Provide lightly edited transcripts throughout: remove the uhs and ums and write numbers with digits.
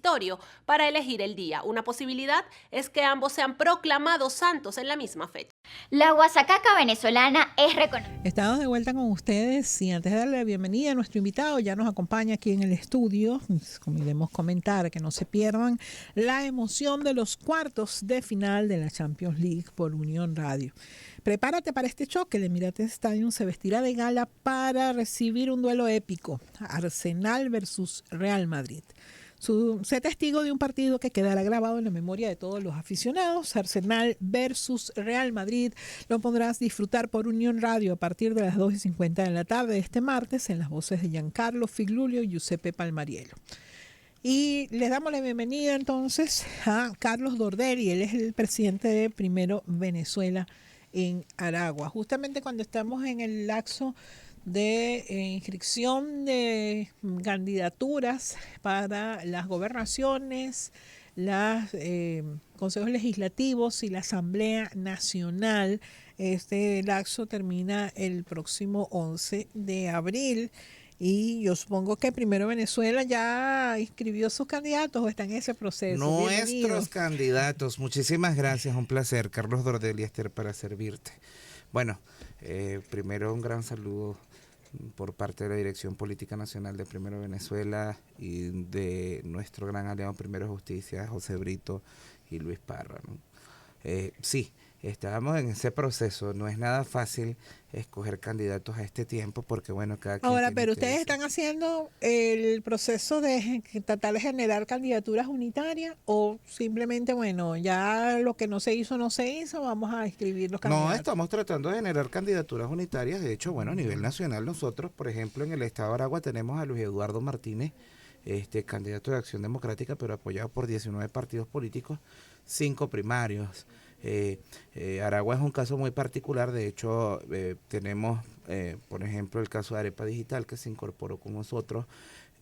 consistorio para elegir el día. Una posibilidad es que ambos sean proclamados santos en la misma fecha. La guasacaca venezolana es reconocida. Estamos de vuelta con ustedes y antes de darle la bienvenida a nuestro invitado, ya nos acompaña aquí en el estudio, como iremos comentar, que no se pierdan la emoción de los cuartos de final de la Champions League por Unión Radio. Prepárate para este choque, el Emirates Stadium se vestirá de gala para recibir un duelo épico, Arsenal versus Real Madrid. Sé testigo de un partido que quedará grabado en la memoria de todos los aficionados. Arsenal versus Real Madrid. Lo podrás disfrutar por Unión Radio a partir de las 2:50 de la tarde de este martes en las voces de Giancarlo Figlulio y Giuseppe Palmariello. Y les damos la bienvenida entonces a Carlos Dordelli. Él es el presidente de Primero Venezuela en Aragua. Justamente cuando estamos en el lapso de inscripción de candidaturas para las gobernaciones, los consejos legislativos y la Asamblea Nacional. Este lapso termina el próximo 11 de abril. Y yo supongo que Primero Venezuela ya inscribió sus candidatos o está en ese proceso. Nuestros candidatos. Muchísimas gracias, un placer. Carlos Dordelli, para servirte. Bueno, primero un gran saludo por parte de la Dirección Política Nacional de Primero Venezuela y de nuestro gran aliado Primero Justicia, José Brito y Luis Parra, ¿no? Sí, estábamos en ese proceso, no es nada fácil escoger candidatos a este tiempo porque bueno, cada quien ahora, tiene pero ustedes intereses. están haciendo el proceso de tratar de generar candidaturas unitarias o simplemente, bueno, ya lo que no se hizo, vamos a inscribir los candidatos. No, estamos tratando de generar candidaturas unitarias. De hecho, bueno, a nivel nacional nosotros, por ejemplo, en el estado de Aragua tenemos a Luis Eduardo Martínez, candidato de Acción Democrática, pero apoyado por 19 partidos políticos, 5 primarios. Aragua es un caso muy particular. De hecho, tenemos, por ejemplo, el caso de Arepa Digital, que se incorporó con nosotros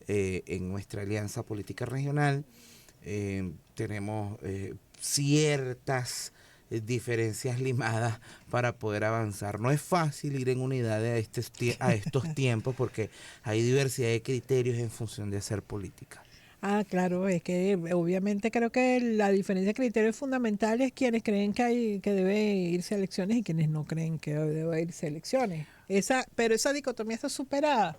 en nuestra alianza política regional. Tenemos ciertas diferencias limadas para poder avanzar. No es fácil ir en unidad a estos tiempos porque hay diversidad de criterios en función de hacer política. Ah, claro, es que obviamente creo que la diferencia de criterios fundamentales es quienes creen que debe irse a elecciones y quienes no creen que debe irse a elecciones. Pero esa dicotomía está superada.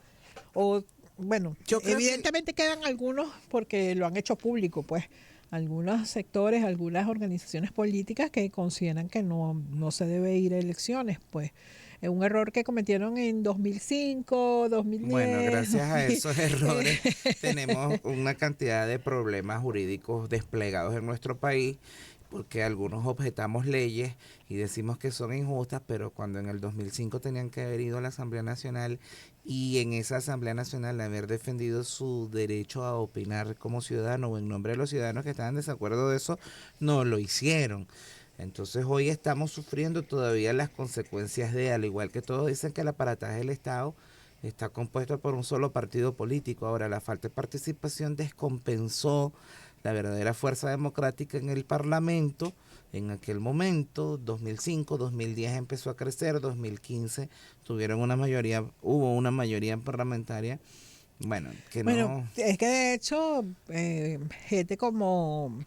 O, bueno, evidentemente quedan algunos porque lo han hecho público, pues, algunos sectores, algunas organizaciones políticas que consideran que no se debe ir a elecciones, pues. Es un error que cometieron en 2005, 2010. Bueno, gracias a esos errores tenemos una cantidad de problemas jurídicos desplegados en nuestro país, porque algunos objetamos leyes y decimos que son injustas, pero cuando en el 2005 tenían que haber ido a la Asamblea Nacional y en esa Asamblea Nacional haber defendido su derecho a opinar como ciudadano o en nombre de los ciudadanos que estaban en desacuerdo de eso, no lo hicieron. Entonces hoy estamos sufriendo todavía las consecuencias al igual que todos dicen que el aparataje del Estado está compuesto por un solo partido político. Ahora la falta de participación descompensó la verdadera fuerza democrática en el Parlamento. En aquel momento, 2005, 2010 empezó a crecer, 2015 hubo una mayoría parlamentaria. Bueno, es que de hecho, gente como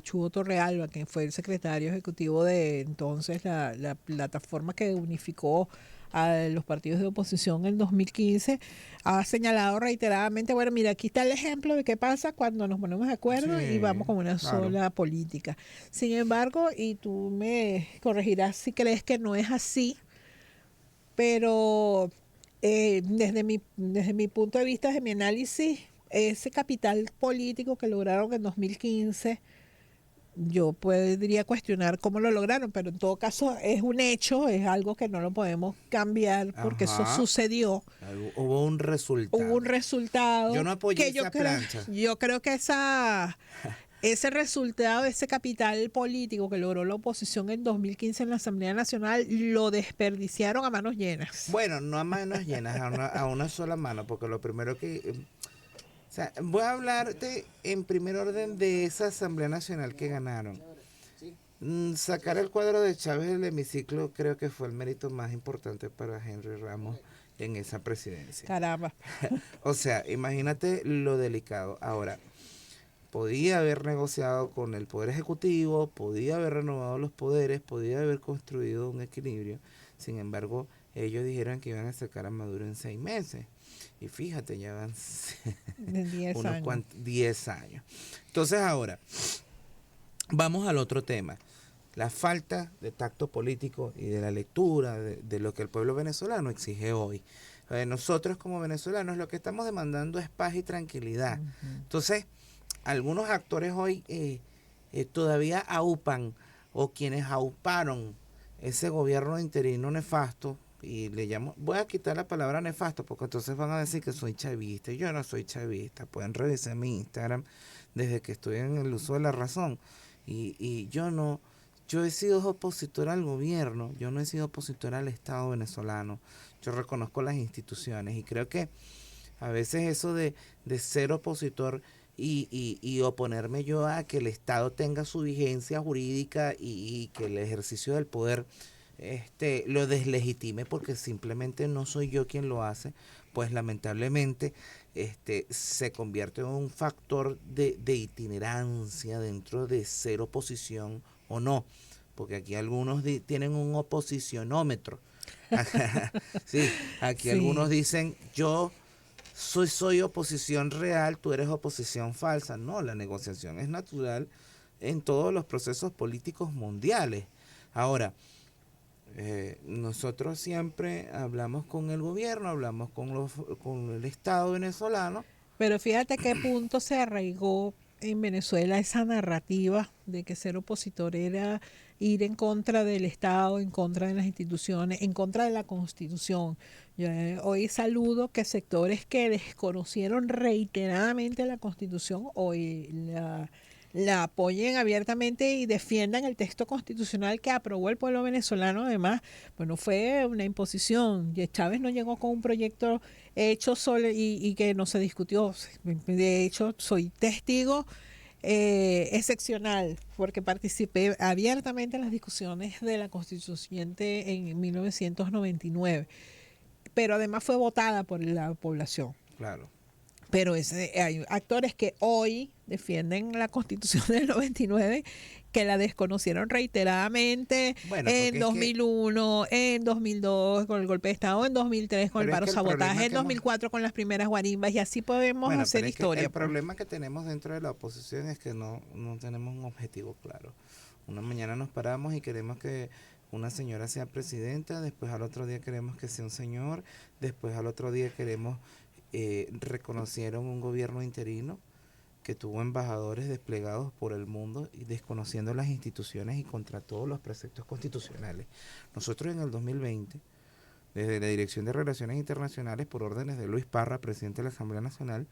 Chugo Torrealba, que fue el secretario ejecutivo de entonces la plataforma que unificó a los partidos de oposición en 2015, ha señalado reiteradamente, bueno, mira, aquí está el ejemplo de qué pasa cuando nos ponemos de acuerdo y vamos con una sola política. Sin embargo, y tú me corregirás si crees que no es así, pero desde mi punto de vista, desde mi análisis, ese capital político que lograron en 2015, yo podría cuestionar cómo lo lograron, pero en todo caso es un hecho, es algo que no lo podemos cambiar porque eso sucedió. Hubo un resultado. Hubo un resultado. Yo no apoyé esa plancha. Yo creo que ese resultado, ese capital político que logró la oposición en 2015 en la Asamblea Nacional, lo desperdiciaron a manos llenas. Bueno, no a manos llenas, a una sola mano, porque lo primero que... O sea, voy a hablarte en primer orden de esa Asamblea Nacional que ganaron. Sacar el cuadro de Chávez del hemiciclo creo que fue el mérito más importante para Henry Ramos en esa presidencia. Caramba. O sea, imagínate lo delicado. Ahora, podía haber negociado con el Poder Ejecutivo, podía haber renovado los poderes, podía haber construido un equilibrio. Sin embargo, ellos dijeron que iban a sacar a Maduro en 6 meses. Y fíjate, ya van De 10 unos años. 10 años. Entonces ahora, vamos al otro tema. La falta de tacto político y de la lectura de lo que el pueblo venezolano exige hoy. Nosotros como venezolanos lo que estamos demandando es paz y tranquilidad. Entonces, algunos actores hoy todavía aupan, o quienes auparon ese gobierno interino nefasto, y le llamo, voy a quitar la palabra nefasto porque entonces van a decir que soy chavista. Yo no soy chavista, pueden revisar mi Instagram desde que estoy en el uso de la razón. Y yo no, yo he sido opositor al gobierno, yo no he sido opositor al Estado venezolano. Yo reconozco las instituciones y creo que a veces eso de ser opositor y oponerme yo a que el Estado tenga su vigencia jurídica y que el ejercicio del poder lo deslegitime porque simplemente no soy yo quien lo hace, pues lamentablemente se convierte en un factor de itinerancia dentro de ser oposición o no, porque aquí algunos tienen un oposicionómetro. Sí, aquí Sí. algunos dicen yo soy oposición real, tú eres oposición falsa. No, la negociación es natural en todos los procesos políticos mundiales. Ahora, nosotros siempre hablamos con el gobierno, hablamos con el Estado venezolano. Pero fíjate qué punto se arraigó en Venezuela esa narrativa de que ser opositor era ir en contra del Estado, en contra de las instituciones, en contra de la Constitución. Yo hoy saludo que sectores que desconocieron reiteradamente la Constitución hoy la apoyen abiertamente y defiendan el texto constitucional que aprobó el pueblo venezolano. Además, bueno, fue una imposición. Chávez no llegó con un proyecto hecho solo y que no se discutió. De hecho, soy testigo excepcional porque participé abiertamente en las discusiones de la constituyente en 1999, pero además fue votada por la población. Claro. Pero hay actores que hoy defienden la Constitución del 99 que la desconocieron reiteradamente en 2001, en 2002 con el golpe de Estado, en 2003 con el paro sabotaje, en 2004 con las primeras guarimbas, y así podemos hacer historia. El problema que tenemos dentro de la oposición es que no tenemos un objetivo claro. Una mañana nos paramos y queremos que una señora sea presidenta, después al otro día queremos que sea un señor, después al otro día queremos reconocieron un gobierno interino que tuvo embajadores desplegados por el mundo y desconociendo las instituciones y contra todos los preceptos constitucionales. Nosotros en el 2020, desde la Dirección de Relaciones Internacionales, por órdenes de Luis Parra, presidente de la Asamblea Nacional,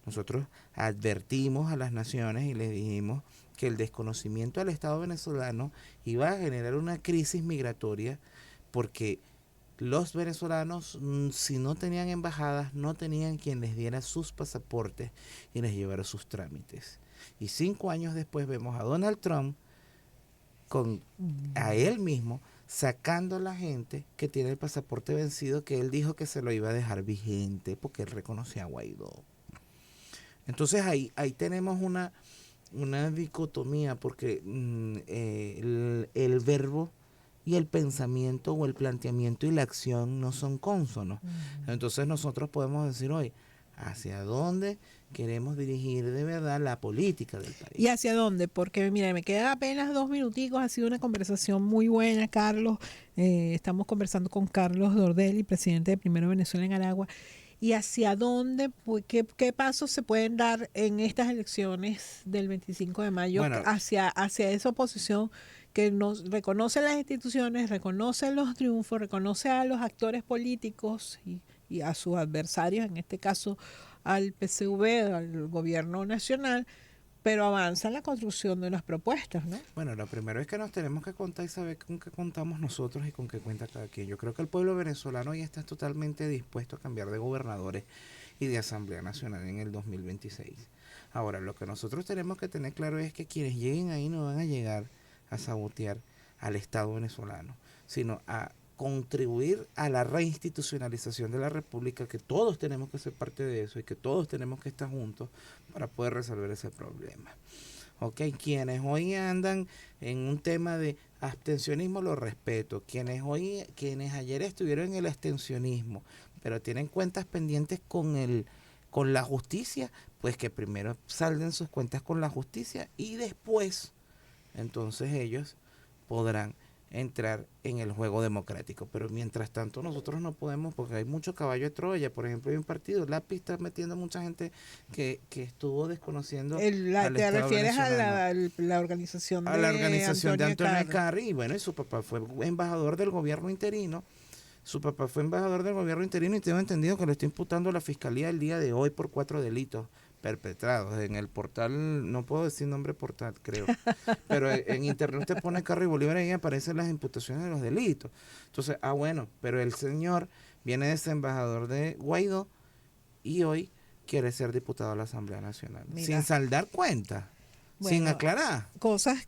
nosotros advertimos a las naciones y les dijimos que el desconocimiento al Estado venezolano iba a generar una crisis migratoria porque los venezolanos, si no tenían embajadas, no tenían quien les diera sus pasaportes y les llevara sus trámites. Y 5 años después vemos a Donald Trump a él mismo sacando a la gente que tiene el pasaporte vencido, que él dijo que se lo iba a dejar vigente porque él reconocía a Guaidó. Entonces ahí tenemos una dicotomía porque el verbo y el pensamiento o el planteamiento y la acción no son cónsonos. Entonces nosotros podemos decir hoy, ¿hacia dónde queremos dirigir de verdad la política del país? ¿Y hacia dónde? Porque mira, me quedan apenas 2 minuticos, ha sido una conversación muy buena, Carlos. Estamos conversando con Carlos Dordelli, presidente de Primero Venezuela en Aragua. ¿Y hacia dónde, qué pasos se pueden dar en estas elecciones del 25 de mayo hacia esa oposición que nos reconoce las instituciones, reconoce los triunfos, reconoce a los actores políticos y a sus adversarios, en este caso al PCV, al gobierno nacional, pero avanza en la construcción de unas propuestas, ¿no? Bueno, lo primero es que nos tenemos que contar y saber con qué contamos nosotros y con qué cuenta cada quien. Yo creo que el pueblo venezolano ya está totalmente dispuesto a cambiar de gobernadores y de Asamblea Nacional en el 2026. Ahora, lo que nosotros tenemos que tener claro es que quienes lleguen ahí no van a llegar a sabotear al Estado venezolano, sino a contribuir a la reinstitucionalización de la República, que todos tenemos que ser parte de eso y que todos tenemos que estar juntos para poder resolver ese problema. Ok, quienes hoy andan en un tema de abstencionismo lo respeto, quienes ayer estuvieron en el abstencionismo, pero tienen cuentas pendientes con la justicia, pues que primero salden sus cuentas con la justicia y después entonces ellos podrán entrar en el juego democrático. Pero mientras tanto nosotros no podemos, porque hay mucho caballo de Troya. Por ejemplo, hay un partido, Lápiz está metiendo mucha gente que estuvo desconociendo ¿Te refieres a la organización de Antonio Carri? Y bueno, y su papá fue embajador del gobierno interino. Y tengo entendido que lo está imputando la fiscalía el día de hoy por 4 delitos perpetrados en el portal, no puedo decir nombre portal, creo, pero en internet usted pone Carri Bolívar y ahí aparecen las imputaciones de los delitos. Entonces, bueno, pero el señor viene de ser embajador de Guaidó y hoy quiere ser diputado a la Asamblea Nacional, sin saldar cuentas. Bueno, sin aclarar. Cosas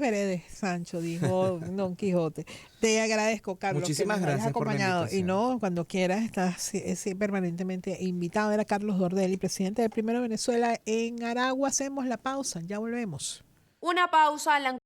veredes, Sancho, dijo Don Quijote. Te agradezco, Carlos. Muchísimas gracias por la invitación. Y no, cuando quieras, estás permanentemente invitado. Era Carlos Dordelli, presidente de Primero Venezuela en Aragua. Hacemos la pausa, ya volvemos. Una pausa.